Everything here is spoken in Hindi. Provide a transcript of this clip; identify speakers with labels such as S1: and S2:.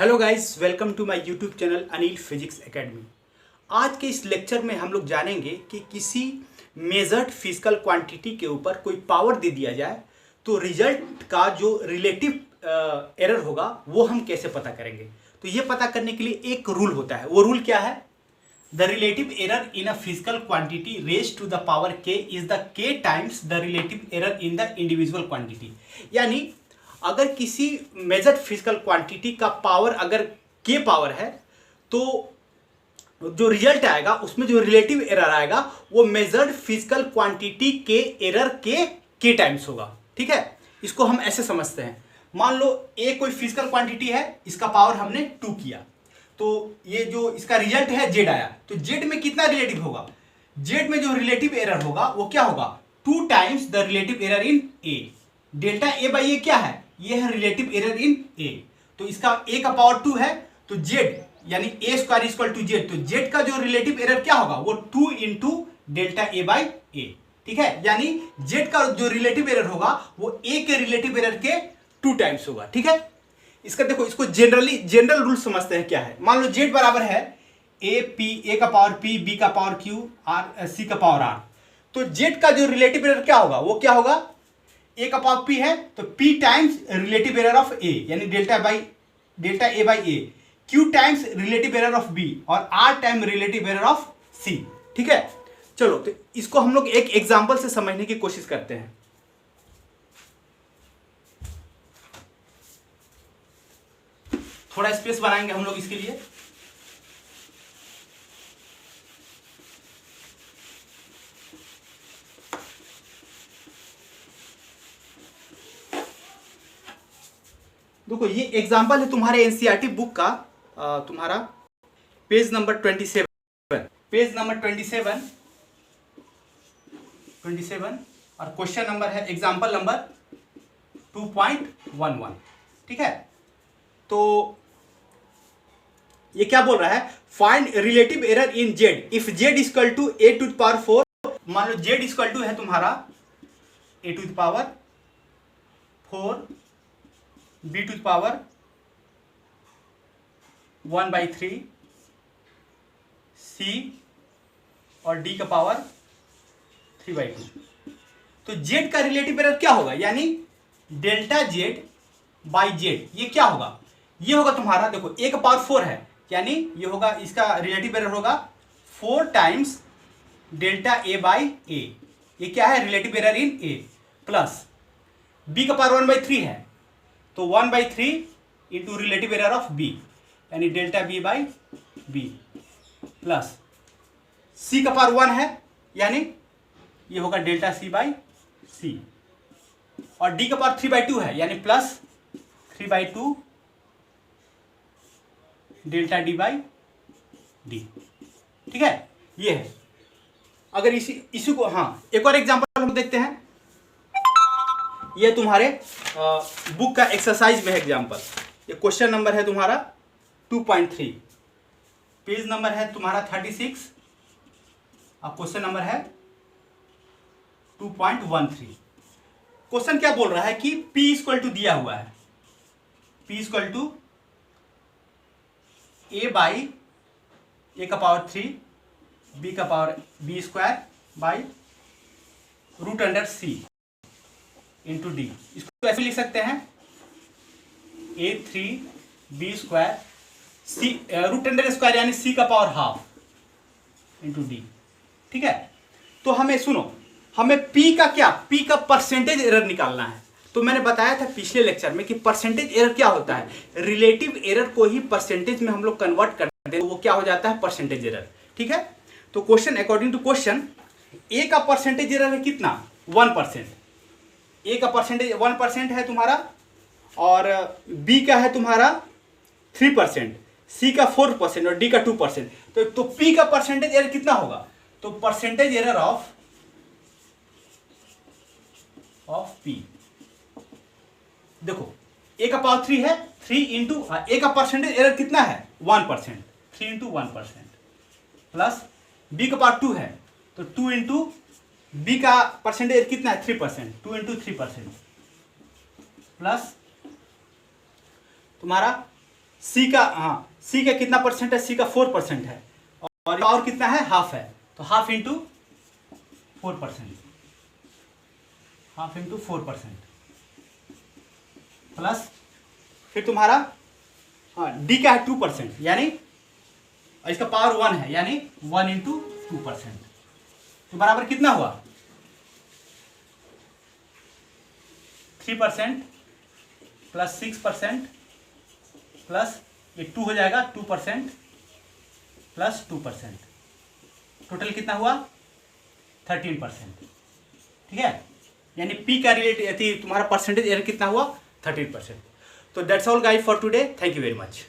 S1: Hello guys, welcome to my YouTube channel Anil physics academy. आज के इस लेक्चर में हम लोग जानेंगे कि किसी मेजर्ड फिजिकल क्वांटिटी के ऊपर कोई पावर दे दिया जाए तो रिजल्ट का जो रिलेटिव एरर होगा वो हम कैसे पता करेंगे। तो ये पता करने के लिए एक रूल होता है। वो रूल क्या है? The relative error in a physical quantity raise to the power k is the k times the relative error in the individual quantity. यानी अगर किसी मेजर्ड फिजिकल क्वांटिटी का पावर अगर k पावर है तो जो रिजल्ट आएगा उसमें जो रिलेटिव एरर आएगा वो मेजर्ड फिजिकल क्वांटिटी के एरर के k टाइम्स होगा। ठीक है, इसको हम ऐसे समझते हैं। मान लो a कोई फिजिकल क्वांटिटी है, इसका पावर हमने 2 किया, तो ये जो इसका रिजल्ट है z आया, तो z में कितना रिलेटिव होगा? z में जो रिलेटिव एरर होगा वो क्या होगा? 2 times the relative error in a। Delta a by a क्या है? ये है रिलेटिव एरर इन a। तो इसका a का पावर 2 है, तो z यानी a square equal to z, तो z का जो रिलेटिव एरर क्या होगा? वो 2 इंटू डेल्टा a बाई ए। ठीक है, यानी z का जो रिलेटिव एरर होगा वो a के रिलेटिव एरर के 2 टाइम्स होगा। ठीक है, इसका देखो, इसको जनरल रूल समझते हैं। क्या है? मान लो z बराबर है a का पावर p, b का पावर q, c का पावर r। तो z का जो रिलेटिव एरर क्या होगा? वो क्या होगा? a का पावर p है, तो p times relative error of a यानी delta a by A, q times relative error of b और r time relative error of c। ठीक है, चलो तो इसको हम लोग एक एग्जांपल से समझने की कोशिश करते हैं। थोड़ा स्पेस बनाएंगे हम लोग इसके लिए। देखो, ये एग्जांपल है तुम्हारे एनसीईआरटी बुक का, तुम्हारा पेज नंबर 27, पेज नंबर 27 और क्वेश्चन नंबर है एग्जांपल नंबर 2.11। ठीक है, तो ये क्या बोल रहा है? Find relative error in z if z equal to a to the power 4। मान लो z इक्वल टू है तुम्हारा a to the power 4, b to the power 1/3, c और d का पावर 3/2। तो z का रिलेटिव एरर क्या होगा? यानी डेल्टा z बाई z, ये क्या होगा? ये होगा तुम्हारा, देखो a का पावर 4 है, यानी ये होगा, इसका रिलेटिव एरर होगा 4 टाइम्स डेल्टा a बाई ए। ये क्या है? Relative error in a। Plus b का पावर 1/3 है, तो 1/3 into relative error of b यानी delta b by b। Plus c का पावर 1 है, यानी ये होगा डेल्टा c बाई c। और d का पावर 3/2 है, यानी plus 3/2 delta d by d। ठीक है, ये है। अगर इसी को, हाँ, एक और एग्जांपल हम देखते हैं। ये तुम्हारे बुक का एक्सरसाइज में है एग्जांपल। ये क्वेश्चन नंबर है तुम्हारा 2.3, पेज नंबर है तुम्हारा 36 और क्वेश्चन नंबर है 2.13। क्वेश्चन क्या बोल रहा है कि p इक्वल टू दिया हुआ है, p equal to a by a का पावर 3, b का power b square by root under c into d. इसको ऐसे लिख सकते हैं a3b square c root under square यानी c का पावर हाफ इंटू डी। ठीक है, तो हमें सुनो, हमें p का क्या, p का परसेंटेज एरर निकालना है। तो मैंने बताया था पिछले लेक्चर में कि परसेंटेज एरर क्या होता है? रिलेटिव एरर को ही परसेंटेज में हम लोग कन्वर्ट करते हैं, तो वो क्या हो जाता है? Percentage error. ठीक है, तो question, according to question, a का परसेंटेज एरर है कितना? 1%। a का परसेंटेज 1% है तुम्हारा, और b का है तुम्हारा 3%, c का 4% और d का 2%। तो p का परसेंटेज एरर कितना होगा? तो परसेंटेज एरर ऑफ p, देखो a का पावर 3 है, 3 इंटू a का परसेंटेज एरर कितना है? 1%, 3 इंटू 1%। प्लस b का पावर 2 है, तो 2 इंटू b का परसेंटेज कितना है? 3%, 2 इंटू 3%। प्लस तुम्हारा सी का, हाँ सी का कितना परसेंट है, सी का 4% है, और कितना है, हाफ है, तो half into 4%, half into 4% plus फिर तुम्हारा, हाँ डी का है 2%, यानी इसका पावर 1 है, यानी 1 इंटू 2%, तो बराबर कितना हुआ, 3% प्लस 6% प्लस ये 2 हो जाएगा 2% प्लस 2%, टोटल कितना हुआ 13%, ठीक है। यानी पी का रिलेट तुम्हारा परसेंटेज एरर कितना हुआ 13%। तो that's all guys for today, thank you very much.